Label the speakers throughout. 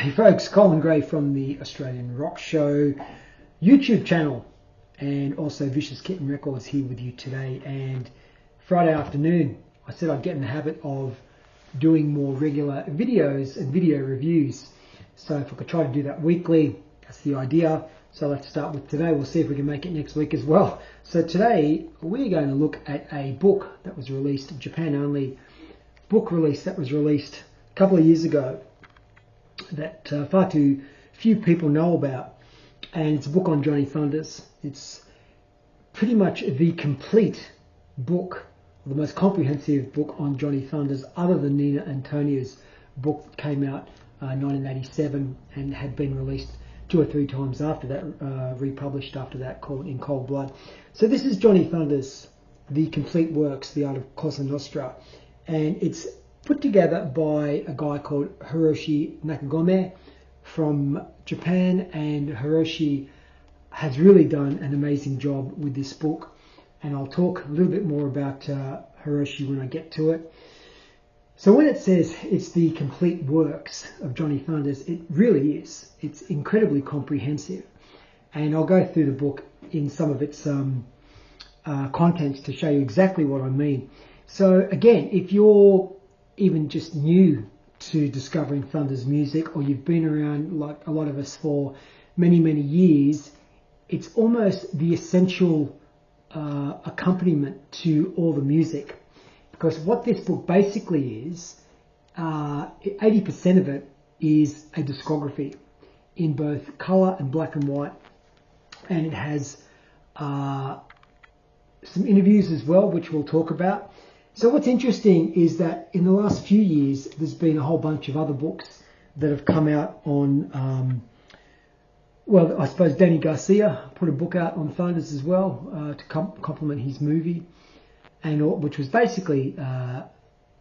Speaker 1: Hey folks, Colin Gray from the Australian Rock Show YouTube channel and also Vicious Kitten Records here with you today. And Friday afternoon I said I'd get in the habit of doing more regular videos and video reviews. So if I could try to do that weekly, that's the idea. So let's start with today. We'll see if we can make it next week as well. So today we're going to look at a book that was released, Japan only book release that was released a couple of years ago that far too few people know about, and it's a book on Johnny Thunders. It's pretty much the complete book, the most comprehensive book on Johnny Thunders, other than Nina Antonia's book that came out 1987 and had been released 2 or 3 times after that, republished after that, called In Cold Blood. So this is Johnny Thunders, the complete works, the Art of Cosa Nostra, and it's put together by a guy called Hiroshi Nakagome from Japan, and Hiroshi has really done an amazing job with this book, and I'll talk a little bit more about Hiroshi when I get to it. So when it says it's the complete works of Johnny Thunders, it really is. It's incredibly comprehensive, and I'll go through the book in some of its contents to show you exactly what I mean. So again, if you're even just new to discovering Thunders music, or you've been around like a lot of us for many years, it's almost the essential accompaniment to all the music, because what this book basically is, 80% of it is a discography in both color and black and white, and it has some interviews as well, which we'll talk about. So what's interesting is that in the last few years, there's been a whole bunch of other books that have come out on, well, I suppose Danny Garcia put a book out on Thunders as well to complement his movie, and which was basically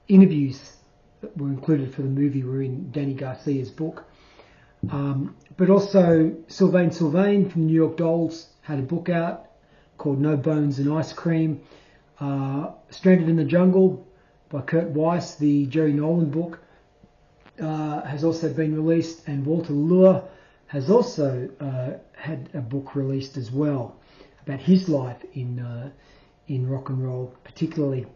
Speaker 1: interviews that were included for the movie were in Danny Garcia's book. But also Sylvain from the New York Dolls had a book out called No Bones and Ice Cream. Stranded in the Jungle by Kurt Weiss, the Jerry Nolan book, has also been released, and Walter Lure has also had a book released as well about his life in rock and roll particularly.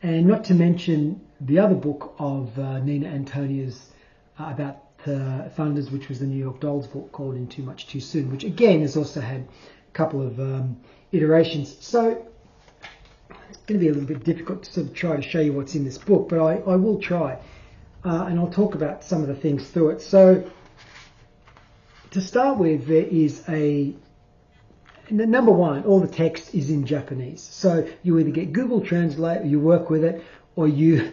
Speaker 1: And not to mention the other book of Nina Antonia's about Thunders, which was the New York Dolls book called In Too Much Too Soon, which again has also had a couple of iterations. So it's going to be a little bit difficult to sort of try to show you what's in this book, but I will try, and I'll talk about some of the things through it. So to start with, there is number one, all the text is in Japanese. So you either get Google Translate, or you work with it, or you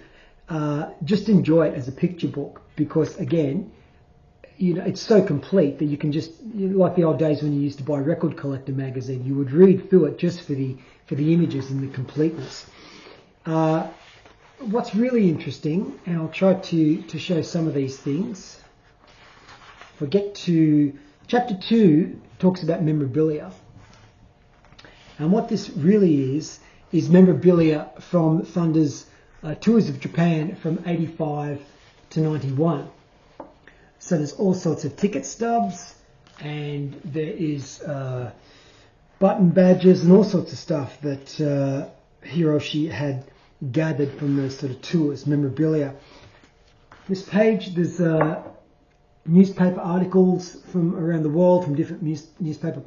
Speaker 1: just enjoy it as a picture book, because again, you know, it's so complete that you can just, like the old days when you used to buy Record Collector magazine, you would read through it just for the images and the completeness. What's really interesting, and I'll try to show some of these things. If we get to chapter 2, talks about memorabilia. And what this really is memorabilia from Thunder's tours of Japan from 85 to 91. So there's all sorts of ticket stubs, and there is button badges and all sorts of stuff that Hiroshi had gathered from those sort of tours, memorabilia. This page, there's newspaper articles from around the world, from different newspaper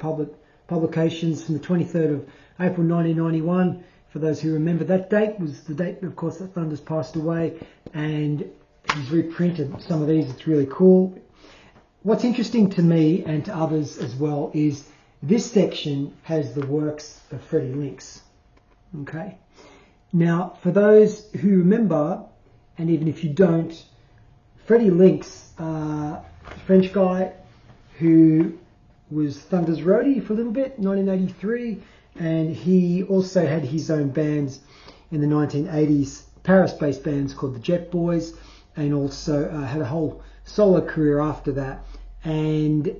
Speaker 1: publications from the 23rd of April 1991. For those who remember, that date was the date, of course, that Thunders passed away, and he's reprinted some of these. It's really cool. What's interesting to me and to others as well is this section has the works of Freddy Lyns. Okay. Now, for those who remember, and even if you don't, Freddy Lyns, French guy who was Thunder's roadie for a little bit, 1983, and he also had his own bands in the 1980s, Paris-based bands called the Jet Boys, and also had a whole solo career after that. And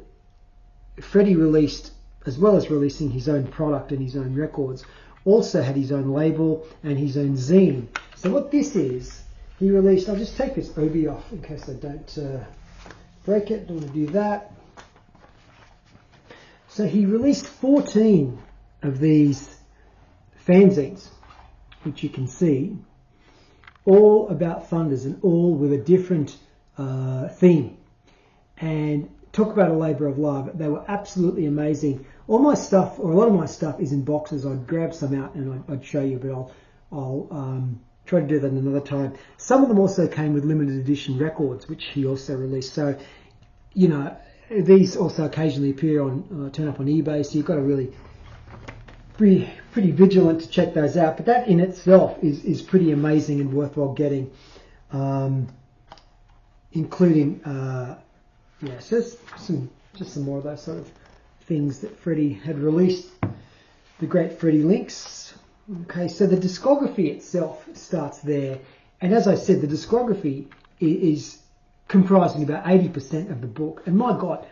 Speaker 1: Freddie released, as well as releasing his own product and his own records, also had his own label and his own zine. So what this is, he released, I'll just take this obi off in case I don't break it, don't want to do that. So he released 14 of these fanzines, which you can see, all about thunders and all with a different theme. And talk about a labour of love. They were absolutely amazing. All my stuff, or a lot of my stuff, is in boxes. I'd grab some out and I'd show you, but I'll try to do that another time. Some of them also came with limited edition records, which he also released. So, you know, these also occasionally appear on, turn up on eBay, so you've got to really be pretty vigilant to check those out. But that in itself is pretty amazing and worthwhile getting, including, yeah, so just some more of those sort of things that Freddy had released, the great Freddy Lyns. Okay, so the discography itself starts there, and as I said, the discography is comprising about 80% of the book, and my God,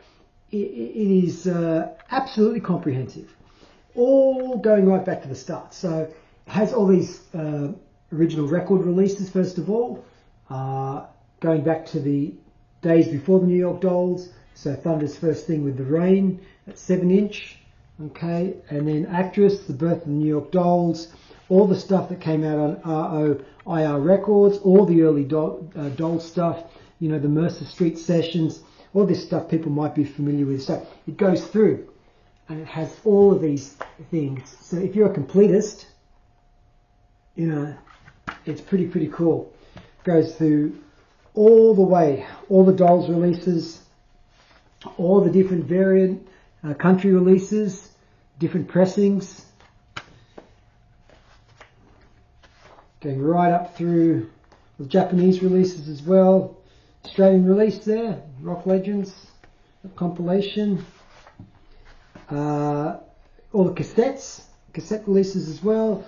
Speaker 1: it is absolutely comprehensive, all going right back to the start. So it has all these original record releases, first of all, going back to the days before the New York Dolls. So Thunder's first thing with The Rain at 7-inch. Okay, and then Actress, The Birth of the New York Dolls, all the stuff that came out on ROIR Records, all the early doll stuff, you know, the Mercer Street sessions, all this stuff people might be familiar with. So it goes through and it has all of these things. So if you're a completist, you know, it's pretty cool. It goes through all the way, all the Dolls releases, all the different variant country releases, different pressings, going right up through the Japanese releases as well. Australian release there, Rock Legends, a compilation, all the cassette releases as well,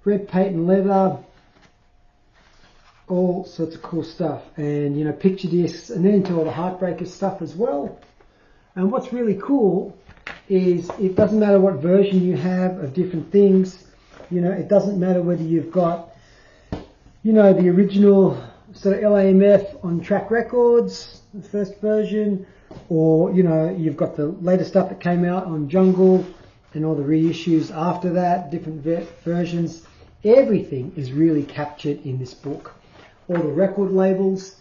Speaker 1: red paint and leather, all sorts of cool stuff, and you know, picture discs, and then into all the Heartbreaker stuff as well. And what's really cool is it doesn't matter what version you have of different things. You know, it doesn't matter whether you've got, you know, the original sort of LAMF on Track Records, the first version, or, you know, you've got the later stuff that came out on Jungle and all the reissues after that, different versions. Everything is really captured in this book. All the record labels,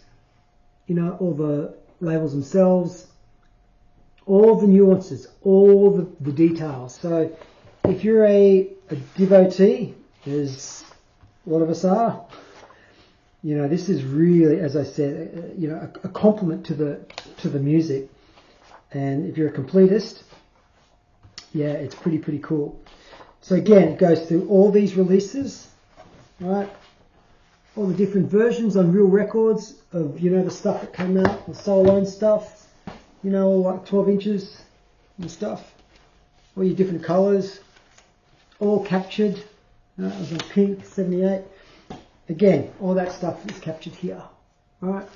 Speaker 1: you know, all the labels themselves, all the nuances, all the details. So if you're a devotee, as a lot of us are, you know, this is really, as I said, you know, a compliment to the music. And if you're a completist, yeah, it's pretty cool. So again, it goes through all these releases, right? All the different versions on real records of, you know, the stuff that came out, the solo stuff. You know, all like 12 inches and stuff, all your different colours, all captured. It was on pink, 78. Again, all that stuff is captured here, right?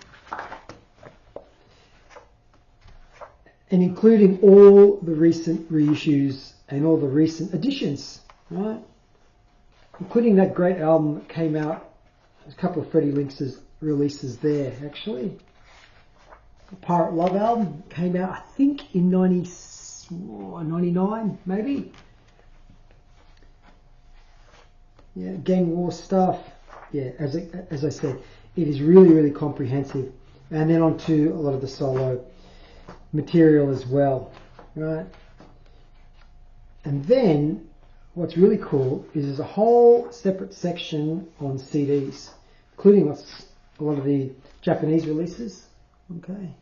Speaker 1: And including all the recent reissues and all the recent editions, right? Including that great album that came out, there's a couple of Freddy Lyns' releases there, actually. The Pirate Love album came out, I think, in 99, maybe. Yeah, Gang War stuff. Yeah, as I said, it is really comprehensive. And then on to a lot of the solo material as well, right? And then what's really cool is there's a whole separate section on CDs, including a lot of the Japanese releases. Okay.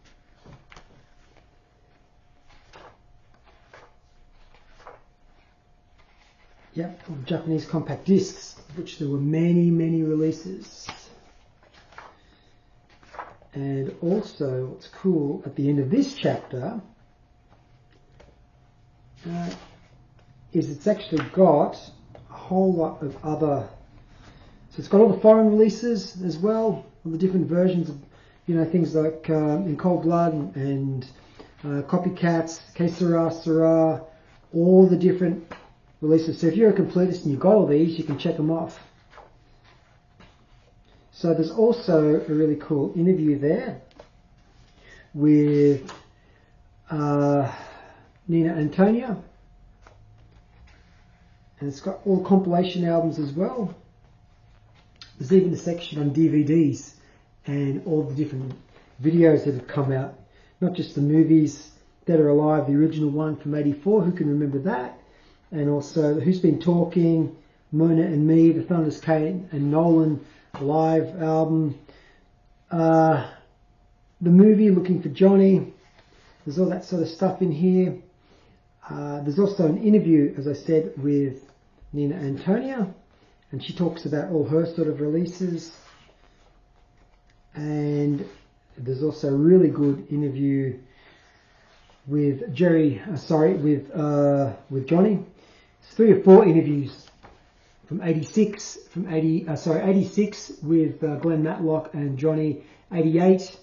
Speaker 1: Yep, Japanese compact discs, of which there were many releases. And also, what's cool at the end of this chapter is it's actually got a whole lot of other. So it's got all the foreign releases as well, all the different versions of, you know, things like In Cold Blood and Copycats, Que Sera, Sera, all the different releases. So if you're a completist and you've got all these, you can check them off. So there's also a really cool interview there with Nina Antonia. And it's got all compilation albums as well. There's even a section on DVDs and all the different videos that have come out. Not just the movies, Dead or Alive, the original one from '84, who can remember that? And also Who's Been Talking, Mona and Me, the Thunders Kane and Nolan live album. The movie Looking for Johnny. There's all that sort of stuff in here. There's also an interview, as I said, with Nina Antonia, and she talks about all her sort of releases. And there's also a really good interview with Johnny. It's 3 or 4 interviews from 86 with Glenn Matlock and Johnny, 88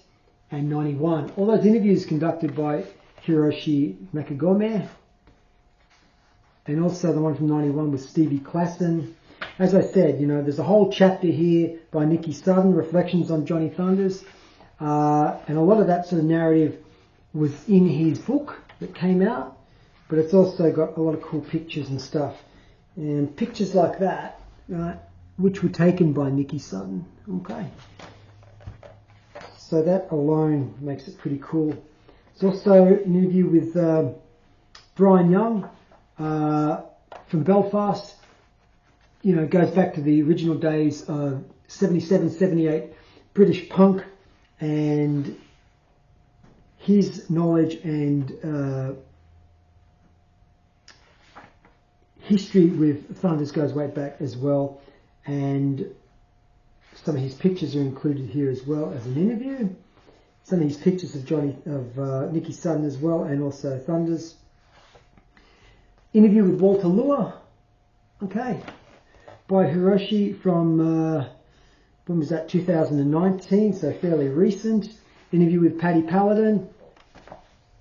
Speaker 1: and 91. All those interviews conducted by Hiroshi Nakagome. And also the one from 91 with Stevie Klassen. As I said, you know, there's a whole chapter here by Nikki Su, Reflections on Johnny Thunders. And a lot of that sort of narrative was in his book that came out. But it's also got a lot of cool pictures and stuff. And pictures like that, right, which were taken by Nikki Su. Okay. So that alone makes it pretty cool. There's also an interview with Brian Young from Belfast. You know, it goes back to the original days of 77, 78 British punk and his knowledge and history with Thunders goes way back as well. And some of his pictures are included here as well as an interview. Some of his pictures of Nikki Su as well, and also Thunders. Interview with Walter Lua, okay, by Hiroshi from, when was that, 2019, so fairly recent. Interview with Paddy Paladin,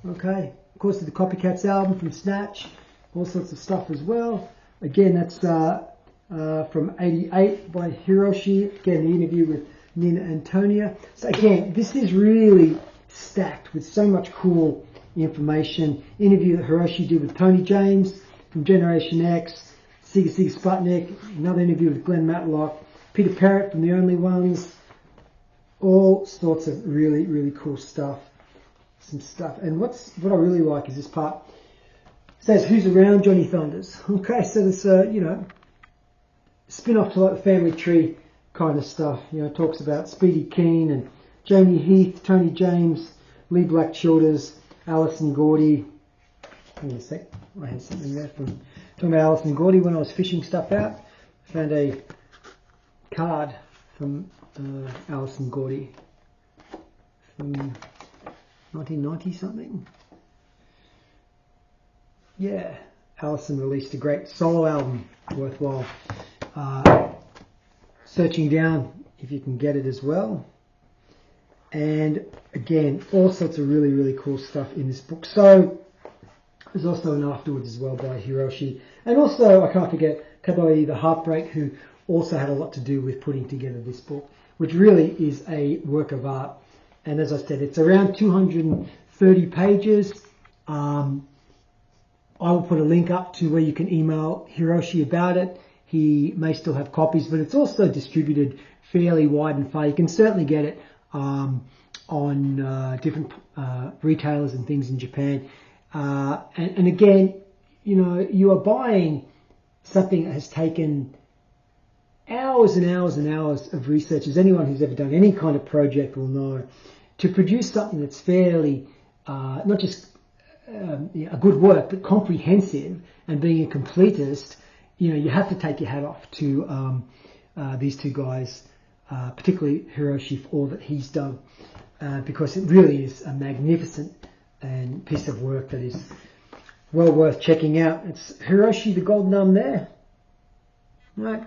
Speaker 1: okay. Of course, the Copycats album from Snatch, all sorts of stuff as well. Again, that's from 88 by Hiroshi. Again, the interview with Nina Antonia. So again, this is really stacked with so much cool information. Interview that Hiroshi did with Tony James from Generation X, Siga Siga Sputnik, another interview with Glenn Matlock, Peter Parrott from The Only Ones, all sorts of really, really cool stuff. Some stuff. And what I really like is this part. It says who's around Johnny Thunders. Okay, so there's you know, spin-off to like the family tree kind of stuff. You know, it talks about Speedy Keen and Jamie Heath, Tony James, Lee Black Childers, Alison Gordy. Hang on a sec, I had something there from talking about Alison Gordy when I was fishing stuff out. I found a card from Alison Gordy from 1990 something. Yeah, Alison released a great solo album, worthwhile searching down if you can get it as well. And again, all sorts of really, really cool stuff in this book. So there's also an afterwards as well by Hiroshi. And also, I can't forget Kadoi the Heartbreak, who also had a lot to do with putting together this book, which really is a work of art. And as I said, it's around 230 pages. I will put a link up to where you can email Hiroshi about it. He may still have copies, but it's also distributed fairly wide and far. You can certainly get it on different retailers and things in Japan. And again, you know, you are buying something that has taken hours and hours and hours of research, as anyone who's ever done any kind of project will know, to produce something that's fairly, not just a good work, but comprehensive, and being a completist. You know, you have to take your hat off to these two guys, particularly Hiroshi, for all that he's done, because it really is a magnificent and piece of work that is well worth checking out. It's Hiroshi The Gold N there. Right.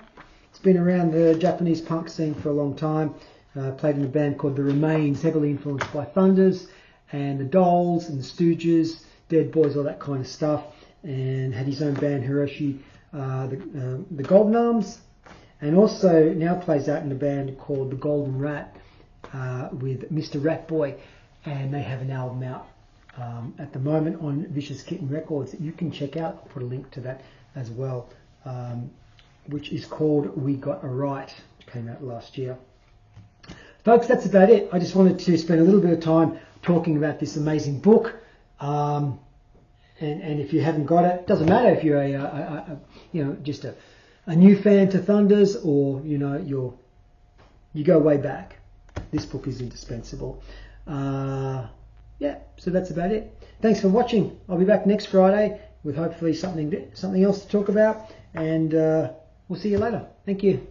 Speaker 1: It's been around the Japanese punk scene for a long time. Played in a band called The Remains, heavily influenced by Thunders and the Dolls and the Stooges, Dead Boys, all that kind of stuff, and had his own band, Hiroshi the Golden Arms, and also now plays out in a band called The Golden Rat with Mr. Rat Boy. and they have an album out at the moment on Vicious Kitten Records that you can check out. I'll put a link to that as well, which is called We Got a Right. Came out last year. Folks, that's about it. I just wanted to spend a little bit of time talking about this amazing book. And if you haven't got it, doesn't matter if you're just a new fan to Thunders, or you go way back. This book is indispensable. Yeah, so that's about it. Thanks for watching. I'll be back next Friday with hopefully something else to talk about, and we'll see you later. Thank you.